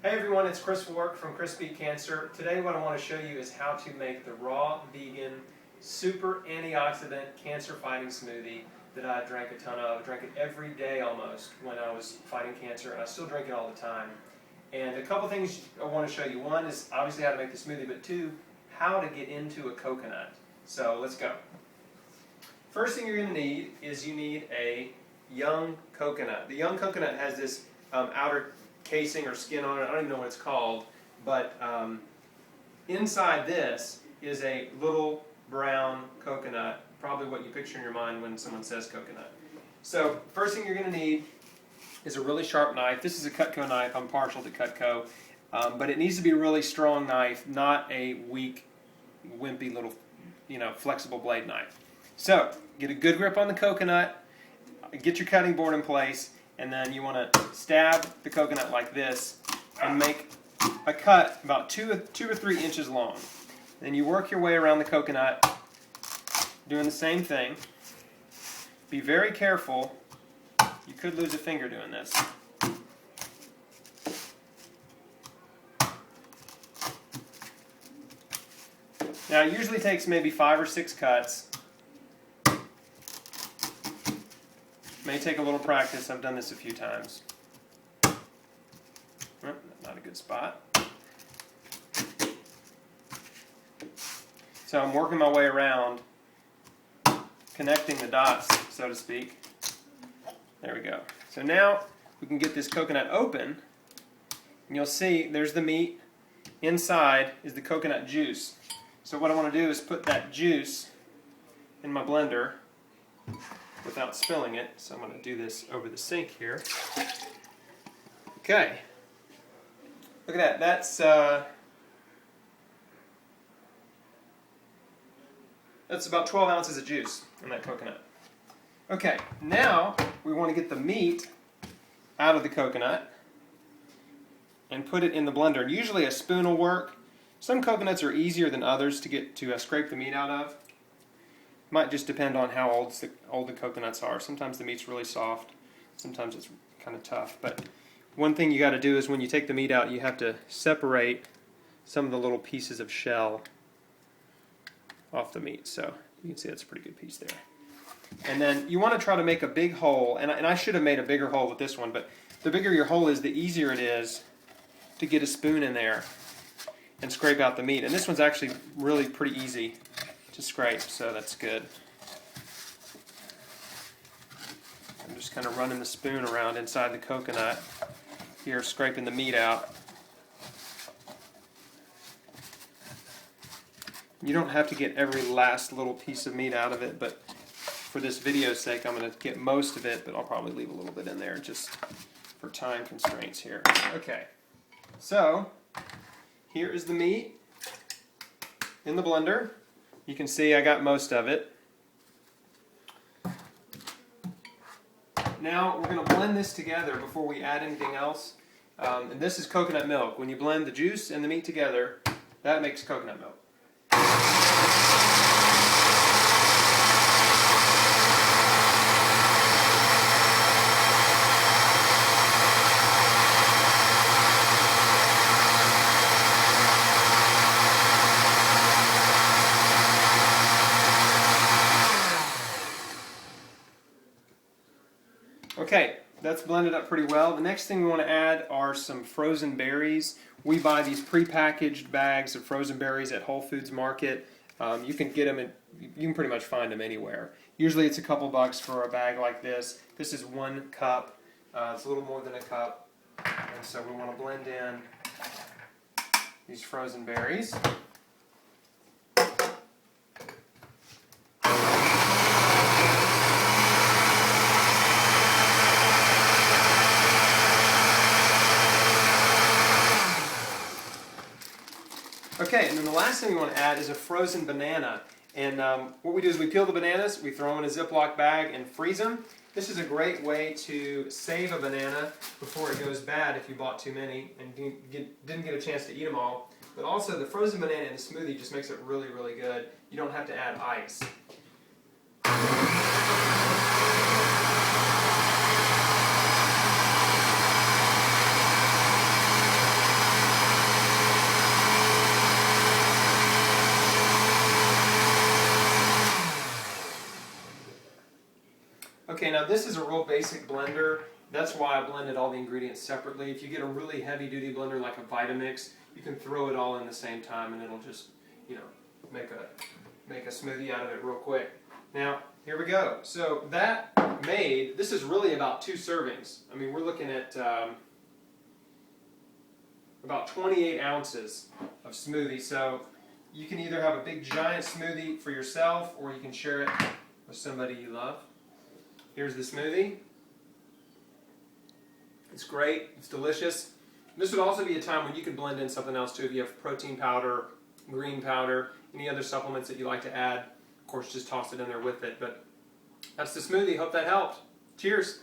Hey everyone, it's Chris Wark from Chris Beat Cancer. Today what I want to show you is how to make the raw, vegan, super antioxidant, cancer-fighting smoothie that I drank a ton of. I drank it every day almost when I was fighting cancer, and I still drink it all the time. And a couple things I want to show you. One is obviously how to make the smoothie, but two, how to get into a coconut. So let's go. First thing you're going to need is you need a young coconut. The young coconut has this outer casing or skin on it. I don't even know what it's called, but inside this is a little brown coconut, probably what you picture in your mind when someone says coconut. So first thing you're going to need is a really sharp knife. This is a Cutco knife. I'm partial to Cutco, but it needs to be a really strong knife, not a weak, wimpy little, flexible blade knife. So get a good grip on the coconut, get your cutting board in place, and then you want to stab the coconut like this and make a cut about 2 or 3 inches long. Then you work your way around the coconut doing the same thing. Be very careful. You could lose a finger doing this. Now it usually takes maybe 5 or 6 cuts. May take a little practice. I've done this a few times. Not a good spot. So I'm working my way around, connecting the dots, so to speak. There we go. So now we can get this coconut open, and you'll see there's the meat. Inside is the coconut juice. So what I want to do is put that juice in my blender without spilling it. So I'm going to do this over the sink here. Okay. Look at that. That's about 12 ounces of juice in that coconut. Okay, now we want to get the meat out of the coconut and put it in the blender. Usually a spoon will work. Some coconuts are easier than others to get to scrape the meat out of. Might just depend on how old the coconuts are. Sometimes the meat's really soft. Sometimes it's kind of tough. But one thing you got to do is when you take the meat out, you have to separate some of the little pieces of shell off the meat. So you can see that's a pretty good piece there. And then you want to try to make a big hole. And I should have made a bigger hole with this one, but the bigger your hole is, the easier it is to get a spoon in there and scrape out the meat. And this one's actually really pretty easy to scrape, so that's good. I'm just kind of running the spoon around inside the coconut here, scraping the meat out. You don't have to get every last little piece of meat out of it, but for this video's sake I'm going to get most of it, but I'll probably leave a little bit in there just for time constraints here. Okay, so here is the meat in the blender. You can see I got most of it. Now we're going to blend this together before we add anything else. And this is coconut milk. When you blend the juice and the meat together, that makes coconut milk. Okay, that's blended up pretty well. The next thing we want to add are some frozen berries. We buy these pre-packaged bags of frozen berries at Whole Foods Market. You can get them, you can pretty much find them anywhere. Usually it's a couple bucks for a bag like this. This is 1 cup. It's a little more than a cup. And so we want to blend in these frozen berries. Okay, and then the last thing we want to add is a frozen banana. And what we do is we peel the bananas, we throw them in a Ziploc bag and freeze them. This is a great way to save a banana before it goes bad if you bought too many and didn't get a chance to eat them all. But also the frozen banana in a smoothie just makes it really, really good. You don't have to add ice. Okay, now this is a real basic blender. That's why I blended all the ingredients separately. If you get a really heavy-duty blender like a Vitamix, you can throw it all in the same time and it'll just, you know, make a smoothie out of it real quick. Now, here we go. So that made, this is really about 2 servings. I mean, we're looking at about 28 ounces of smoothie. So you can either have a big giant smoothie for yourself or you can share it with somebody you love. Here's the smoothie. It's great, it's delicious. This would also be a time when you can blend in something else too. If you have protein powder, green powder, any other supplements that you like to add, of course just toss it in there with it. But that's the smoothie, hope that helped. Cheers!